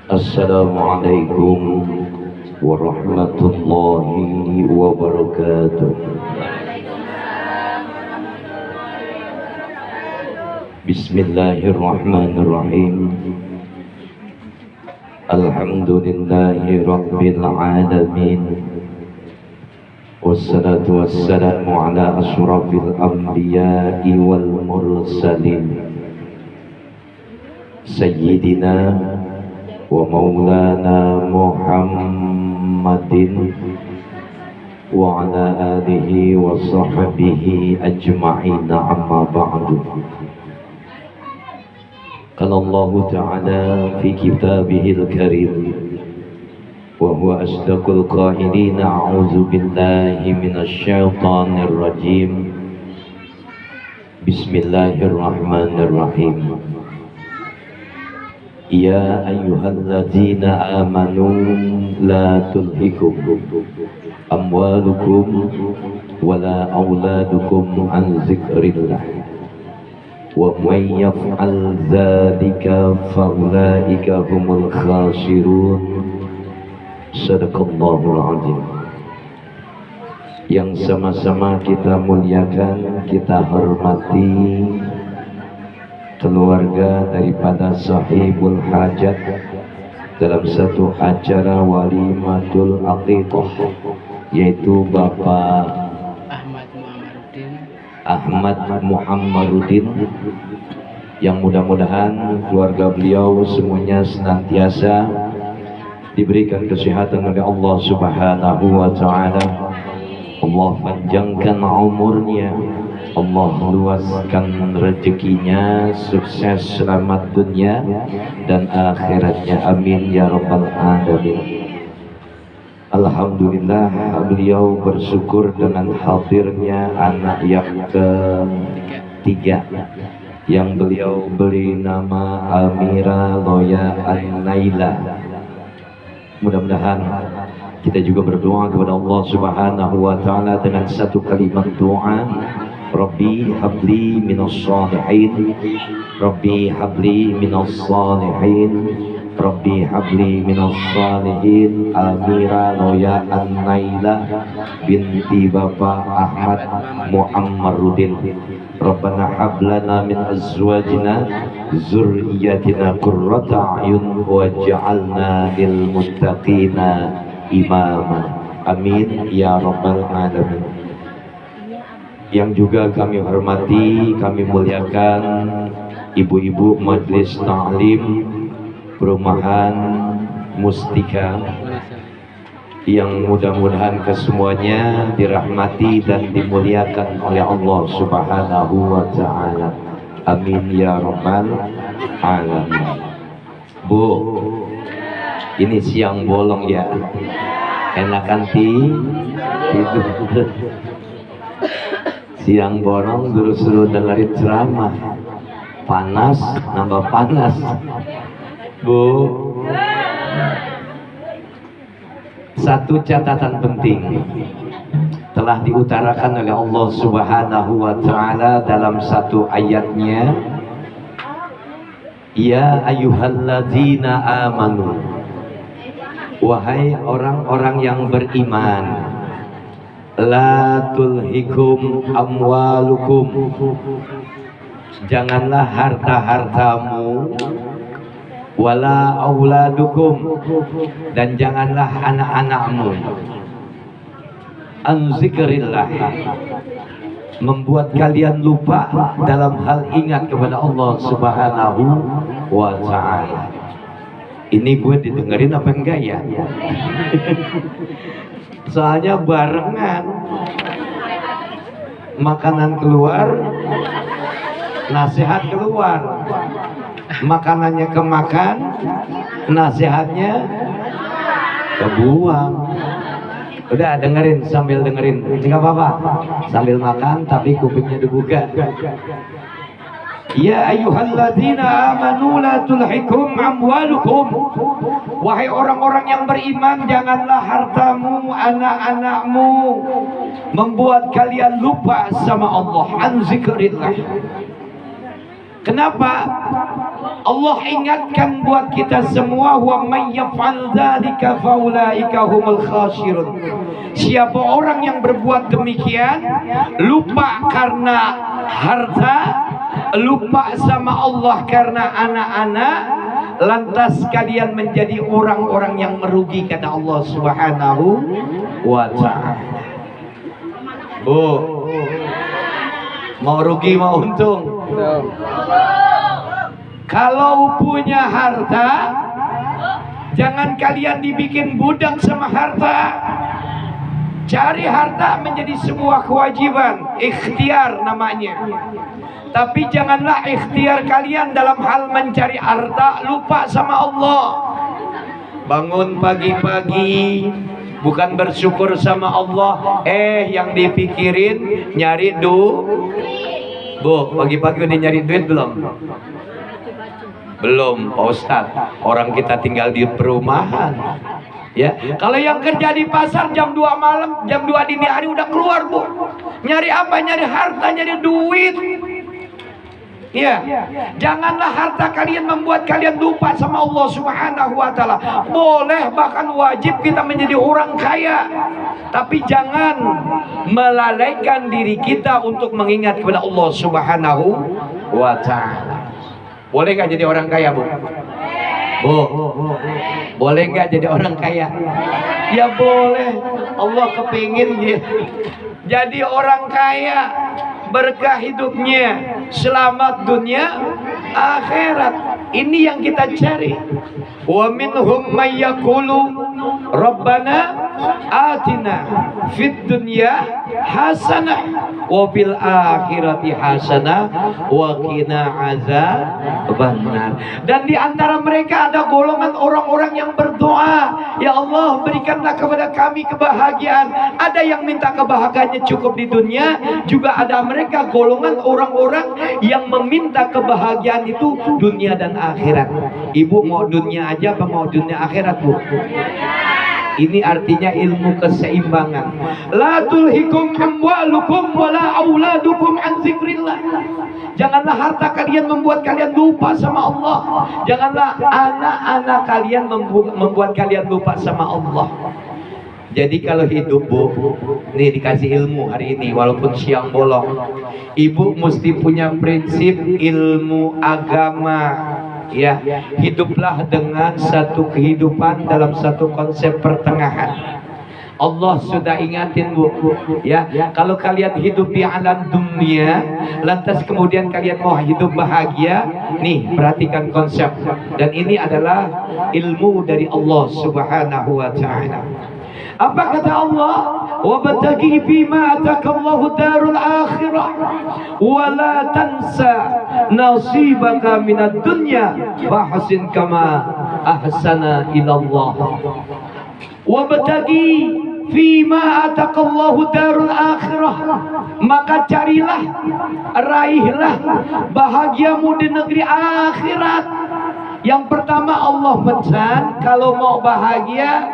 Assalamualaikum warahmatullahi wabarakatuh. Bismillahirrahmanirrahim. Alhamdulillahi rabbil alamin. Wassalatu wassalamu ala asyrafil anbiya'i wal mursalin Sayyidina wa maulana Muhammadin wa ala alihi wa sahbihi ajma'in, amma ba'du. Qala Allah Ta'ala fi kitabihil karim wa huwa asdaqul qailin, a'udzu billahi minasy syaithanir rajim. Bismillahirrahmanirrahim. Ya ayyuhalladzina amanu la tulhikum amwalukum wala auladukum an zikrillah wa man yaf'al dzalika faulaika humul khasirun. Shadaqallahul azim. Yang sama-sama kita muliakan, kita hormati keluarga daripada sahibul hajat dalam satu acara walimatul aqiqah, yaitu Bapak Ahmad Muhammaduddin, yang mudah-mudahan keluarga beliau semuanya senantiasa diberikan kesehatan oleh Allah Subhanahu wa Ta'ala. Allah panjangkan umurnya, Allah luaskan rezekinya, sukses selamat dunia dan akhiratnya, amin ya rabbal alamin. Alhamdulillah, beliau bersyukur dengan hadirnya anak yang ketiga yang beliau beri nama Amira Loya An-Naila. Mudah-mudahan kita juga berdoa kepada Allah Subhanahu wa Ta'ala dengan satu kalimat doa, Rabbi habli minas salihin, Rabbi habli minas salihin, Rabbi habli minas salihin. Amira Loya An-Naila binti Bapak Ahmad Muhammaduddin. Rabbana hablana min azwajina zurriyatina qurrata a'yun waj'alna lil muttaqina imama, amin ya rabbal alamin. Yang juga kami hormati, kami muliakan ibu-ibu majelis ta'lim perumahan Mustika, yang mudah-mudahan kesemuanya dirahmati dan dimuliakan oleh Allah Subhanahu wa Ta'ala, amin ya rabbal alamin. Bu, ini siang bolong ya, enakan tidur. Siang bolong suruh dengerin ceramah, panas nambah panas. Bu, satu catatan penting telah diutarakan oleh Allah Subhanahu wa Ta'ala dalam satu ayatnya, ya ayyuhalladzina amanu, wahai orang-orang yang beriman, la tulhikum amwalukum, janganlah harta-hartamu, wala auladukum, dan janganlah anak-anakmu, an zikrillah, membuat kalian lupa dalam hal ingat kepada Allah Subhanahu wa Ta'ala. Ini gue didengerin apa enggak ya? Soalnya barengan, makanan keluar, nasihat keluar, makanannya kemakan, nasihatnya kebuang. Udah dengerin, sambil dengerin, nggak apa-apa, sambil makan tapi kupingnya dibuka. Ya ayyuhalladzina amanu la tulhikum amwalukum, wahai orang-orang yang beriman, janganlah hartamu, anak-anakmu membuat kalian lupa sama Allah, an zikrillah. Kenapa? Allah ingatkan buat kita semua, wa may yaf'al dzalika faulaika humul khasirun. Siapa orang yang berbuat demikian, lupa karena harta, lupa sama Allah karena anak-anak, lantas kalian menjadi orang-orang yang merugi, kata Allah Subhanahu wa ta'ala. Mau rugi mau untung? Kalau punya harta, jangan kalian dibikin budak sama harta. Cari harta menjadi sebuah kewajiban, ikhtiar namanya. Tapi janganlah ikhtiar kalian dalam hal mencari harta lupa sama Allah. Bangun pagi-pagi bukan bersyukur sama Allah, yang dipikirin nyari pagi-pagi udah nyari duit belum? Belum, Pak Ustadz. Orang kita tinggal di perumahan. Ya, kalau yang kerja di pasar jam 2 malam, jam 2 dini hari udah keluar, Bu. Nyari apa? Nyari harta, nyari duit. Ya, janganlah harta kalian membuat kalian lupa sama Allah Subhanahu wa ta'ala. Boleh, bahkan wajib kita menjadi orang kaya, tapi jangan melalaikan diri kita untuk mengingat kepada Allah Subhanahu wa ta'ala. Boleh gak jadi orang kaya, Bu? Boleh gak jadi orang kaya? Ya boleh. Allah kepingin jadi orang kaya, berkah hidupnya, selamat dunia akhirat. Ini yang kita cari. Wa minhum may yaqulu rabbana atina fid dunya hasanah wa fil akhirati hasanah wa qina azabannar. Dan di antara mereka ada golongan orang-orang yang berdoa, ya Allah berikanlah kepada kami kebahagiaan. Ada yang minta kebahagiaannya cukup di dunia, juga ada mereka golongan orang-orang yang meminta kebahagiaan itu dunia dan akhirat. Ibu mau dunia aja apa mau dunia akhirat, Bu? Ini artinya ilmu keseimbangan. La tulhikum amwalukum wala auladukum an zikrillah. Janganlah harta kalian membuat kalian lupa sama Allah. Janganlah anak-anak kalian membuat kalian lupa sama Allah. Jadi kalau hidup, Bu, nih dikasih ilmu hari ini walaupun siang bolong, Ibu mesti punya prinsip ilmu agama. Ya, hiduplah dengan satu kehidupan dalam satu konsep pertengahan. Allah sudah ingatin, Bu, ya, kalau kalian hidup di alam dunia, lantas kemudian kalian mau hidup bahagia, nih perhatikan konsep. Dan ini adalah ilmu dari Allah Subhanahu wa ta'ala. Apa kata Allah? Wabtaghi bima atakallahu darul akhirah wa la tansa nasibaka minad dunya fahsin kama ahsana ilallah. Wabtaghi fima atakallahu darul akhirah, maka carilah, raihlah bahagiamu di negeri akhirat. Yang pertama Allah pesan, kalau mau bahagia,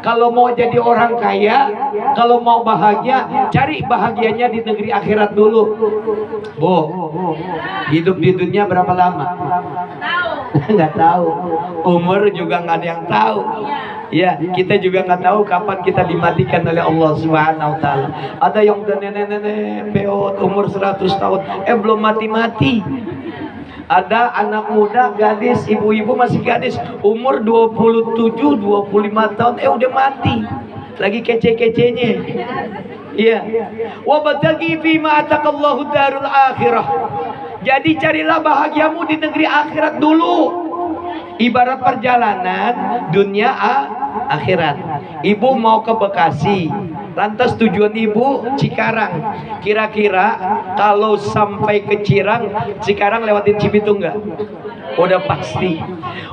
kalau mau jadi orang kaya, kalau mau bahagia, cari bahagianya di negeri akhirat dulu. Bu, hidup di dunia berapa lama? Nggak tahu. Umur juga nggak ada yang tahu. Ya, kita juga nggak tahu kapan kita dimatikan oleh Allah Subhanahu wa ta'ala. Ada yang udah nenek-nenek peot umur 100 tahun, belum mati-mati. Ada anak muda, gadis, ibu-ibu masih gadis, umur 27, 25 tahun, udah mati. Lagi kece-kecenya. Iya. Wabtaghi fima atakallahu darul akhirah. Jadi carilah bahagiamu di negeri akhirat dulu. Ibarat perjalanan dunia akhirat. Ibu mau ke Bekasi, lantas tujuan ibu Cikarang. Kira-kira kalau sampai ke Cikarang lewatin Cibitung nggak? Udah pasti.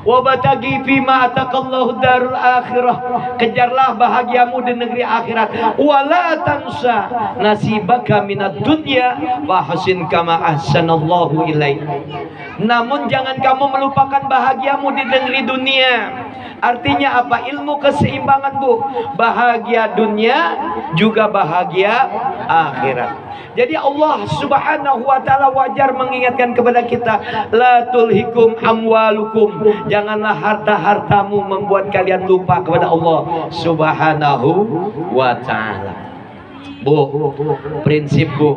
Wabtaghi fima atakallahu darul akhirah. Kejarlah bahagiamu di negeri akhirat. Wala tansa nasibaka minad dunya wa hasin kama ahsanallahu ilaik. Namun jangan kamu melupakan bahagiamu di negeri dunia. Artinya apa? Ilmu keseimbangan, Bu. Bahagia dunia, juga bahagia akhirat. Jadi Allah Subhanahu wa taala wajar mengingatkan kepada kita, la tulhikum amwalukum, janganlah harta-hartamu membuat kalian lupa kepada Allah Subhanahu wa taala. Bu, prinsip bu,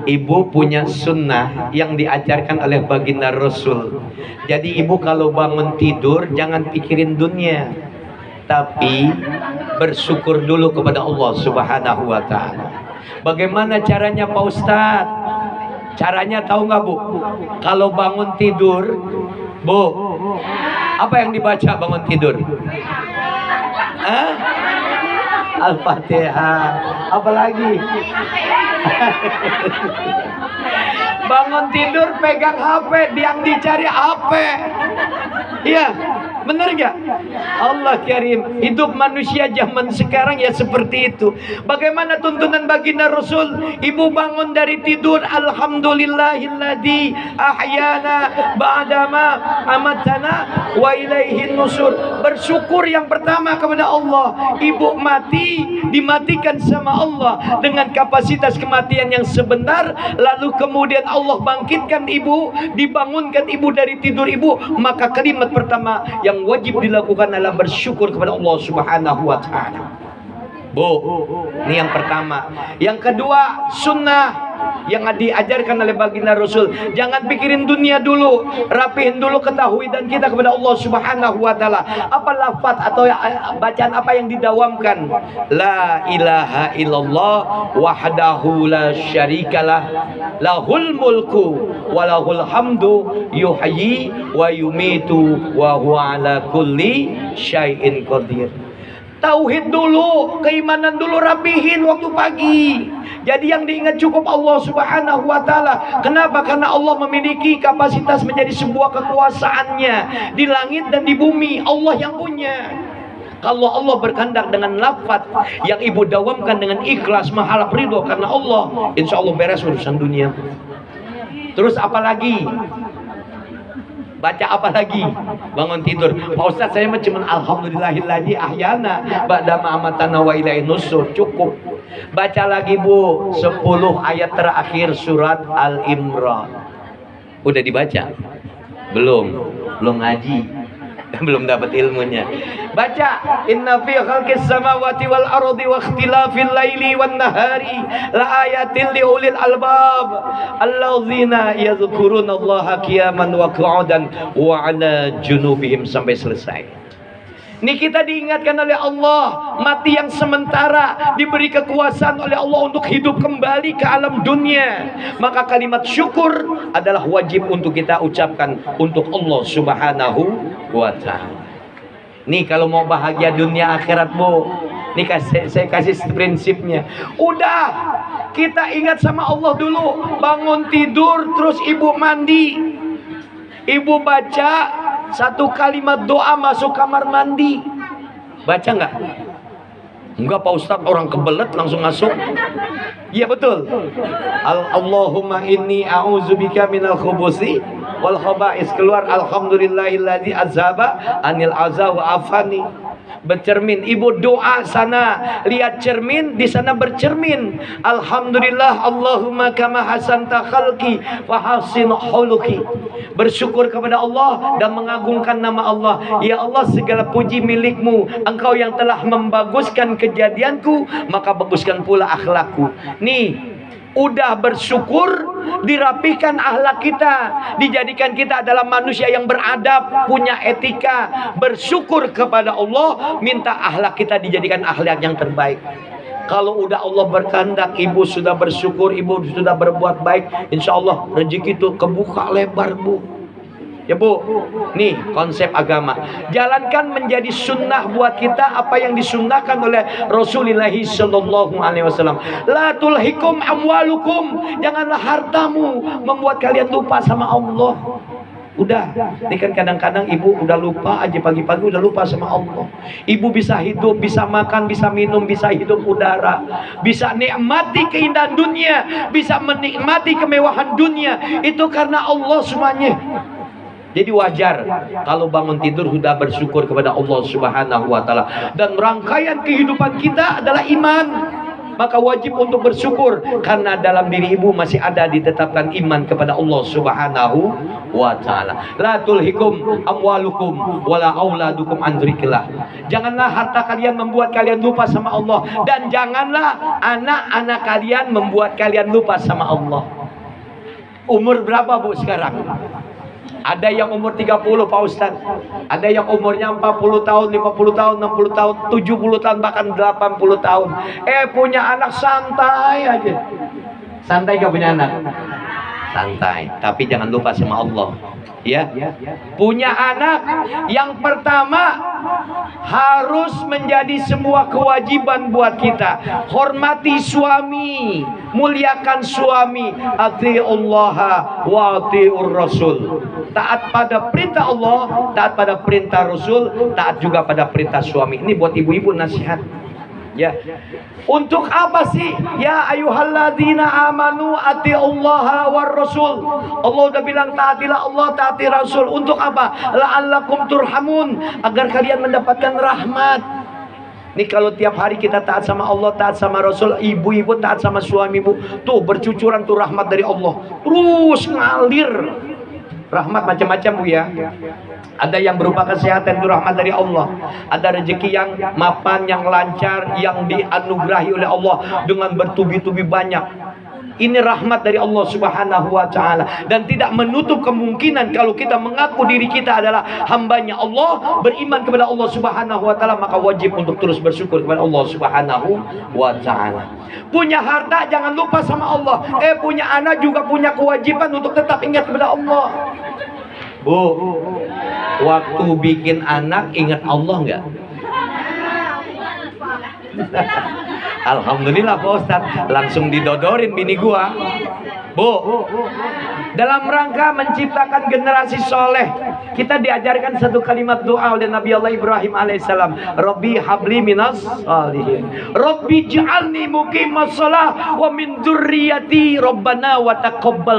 ibu punya sunnah yang diajarkan oleh baginda Rasul. Jadi ibu kalau bangun tidur jangan pikirin dunia, tapi bersyukur dulu kepada Allah Subhanahu wa taala. Bagaimana caranya Pak Ustadz? Caranya tahu nggak bu? Kalau bangun tidur, bu, apa yang dibaca bangun tidur? Hah? Al-Fatihah. Apalagi? Bangun tidur pegang HP, yang dicari HP. Iya, benar nggak? Allah Karim, hidup manusia zaman sekarang ya seperti itu. Bagaimana tuntunan baginda Rasul? Ibu bangun dari tidur, alhamdulillahilladzi ahyana ba'dama amatana wa ilaihin nusur. Bersyukur yang pertama kepada Allah. Ibu mati, dimatikan sama Allah dengan kapasitas kematian yang sebentar, lalu kemudian Allah bangkitkan ibu, dibangunkan ibu dari tidur ibu, maka kalimat pertama yang wajib dilakukan adalah bersyukur kepada Allah Subhanahu wa taala. Bu, ini yang pertama. Yang kedua, sunnah yang diajarkan oleh baginda Rasul. Jangan pikirin dunia dulu, rapihin dulu ketahuidan kita kepada Allah Subhanahu wa taala. Apa lafaz atau bacaan apa yang didawamkan? La ilaha illallah wahdahu la syarikalah, lahul mulku wa lahul hamdu yuhyi wa yumitu wa huwa ala kulli syai'in qadir. Tauhid dulu, keimanan dulu, rapihin waktu pagi. Jadi yang diingat cukup Allah Subhanahu wa taala. Kenapa? Karena Allah memiliki kapasitas menjadi sebuah kekuasaannya di langit dan di bumi. Allah yang punya. Kalau Allah berkehendak dengan lafaz yang ibu dawamkan dengan ikhlas, mengharap ridho karena Allah, insya Allah beres urusan dunia. Terus apa lagi? Baca apa lagi? Bangun tidur, Pak Ustadz saya cuma alhamdulillahilladzi ahyana ba'dama amatana wa ilaihin nusur, cukup. Baca lagi bu, 10 ayat terakhir surat Al-Imran. Udah dibaca? Belum ngaji. Belum dapat ilmunya. Baca, inna fi khalqis samawati wal ardi wa ikhtilafil laili wan nahari la ayatin li ulil albab alladzina yadhkurunallaha qiyaman wa qu'udan wa 'ala junubihim, sampai selesai. Ini kita diingatkan oleh Allah, mati yang sementara, diberi kekuasaan oleh Allah untuk hidup kembali ke alam dunia. Maka kalimat syukur adalah wajib untuk kita ucapkan untuk Allah Subhanahu wa ta'ala. Nih kalau mau bahagia dunia akhirat bu, nih saya kasih prinsipnya. Udah, kita ingat sama Allah dulu. Bangun tidur, terus ibu mandi, ibu baca satu kalimat doa masuk kamar mandi. Baca nggak? Enggak Pak Ustadz, orang kebelet langsung masuk. Iya betul. Allahumma inni a'udzubika minal khubusi wal khaba'is, keluar alhamdulillahilladzi azhaba anil azza wa afani. Bercermin, ibu doa sana, lihat cermin, di sana bercermin. Alhamdulillah, Allahumma kama hasanta khalqi wa hasin khuluqi. Bersyukur kepada Allah dan mengagungkan nama Allah. Ya Allah, segala puji milikmu. Engkau yang telah membaguskan kejadianku, maka baguskan pula akhlakku. Nih, udah bersyukur, dirapikan akhlak kita, dijadikan kita adalah manusia yang beradab, punya etika. Bersyukur kepada Allah, minta akhlak kita dijadikan akhlak yang terbaik. Kalau udah Allah berkehendak, ibu sudah bersyukur, ibu sudah berbuat baik, insya Allah rezeki itu kebuka lebar bu. Ya bu, nih konsep agama. Jalankan menjadi sunnah buat kita apa yang disunnahkan oleh Rasulullah Sallallahu Alaihi Wasallam. La tulhikum amwalukum, janganlah hartamu membuat kalian lupa sama Allah. Udah, ini kan kadang-kadang ibu udah lupa aja, pagi-pagi udah lupa sama Allah. Ibu bisa hidup, bisa makan, bisa minum, bisa hidup udara, bisa nikmati keindahan dunia, bisa menikmati kemewahan dunia, itu karena Allah semuanya. Jadi wajar kalau bangun tidur sudah bersyukur kepada Allah Subhanahu wa taala. Dan rangkaian kehidupan kita adalah iman. maka wajib untuk bersyukur karena dalam diri ibu masih ada ditetapkan iman kepada Allah Subhanahu wa ta'ala. La tulhikum amwalukum wala auladukum an dzikrillah. Janganlah harta kalian membuat kalian lupa sama Allah, dan janganlah anak-anak kalian membuat kalian lupa sama Allah. Umur berapa Bu sekarang? Ada yang umur 30 Pak Ustaz, ada yang umurnya 40 tahun, 50 tahun, 60 tahun, 70 tahun, bahkan 80 tahun. Punya anak santai aja. Santai gak punya anak? Santai, tapi jangan lupa sama Allah. Ya, punya anak yang pertama harus menjadi sebuah kewajiban buat kita. Hormati suami, muliakan suami. Atiullaha wa atiur rasul. Taat pada perintah Allah, taat pada perintah Rasul, taat juga pada perintah suami. Ini buat ibu-ibu nasihat. Ya, untuk apa sih? Ya ayyuhalladzina amanu atiullaha war rasul. Allah udah bilang taatilah Allah, taati Rasul. Untuk apa? La'allakum turhamun, agar kalian mendapatkan rahmat. Nih kalau tiap hari kita taat sama Allah, taat sama Rasul, ibu-ibu taat sama suami ibu, tuh bercucuran tuh rahmat dari Allah, terus ngalir. Rahmat macam-macam Bu ya. Ada yang berupa kesehatan, itu rahmat dari Allah. Ada rezeki yang mapan, yang lancar, yang dianugerahi oleh Allah dengan bertubi-tubi banyak. Ini rahmat dari Allah Subhanahu wa ta'ala. Dan tidak menutup kemungkinan kalau kita mengaku diri kita adalah hambanya Allah, beriman kepada Allah Subhanahu wa ta'ala, maka wajib untuk terus bersyukur kepada Allah Subhanahu wa ta'ala. Punya harta jangan lupa sama Allah. Punya anak juga punya kewajiban untuk tetap ingat kepada Allah. Bu, waktu bikin anak ingat Allah enggak? Alhamdulillah Pak Ustaz, langsung didodorin bini gua. Bu, dalam rangka menciptakan generasi soleh, kita diajarkan satu kalimat doa oleh Nabi Allah Ibrahim alaihissalam. Rabbi habli minas salihin, Rabbi ja'alni muqimas shalah wa min dzurriyyati, Rabbana wa taqabbal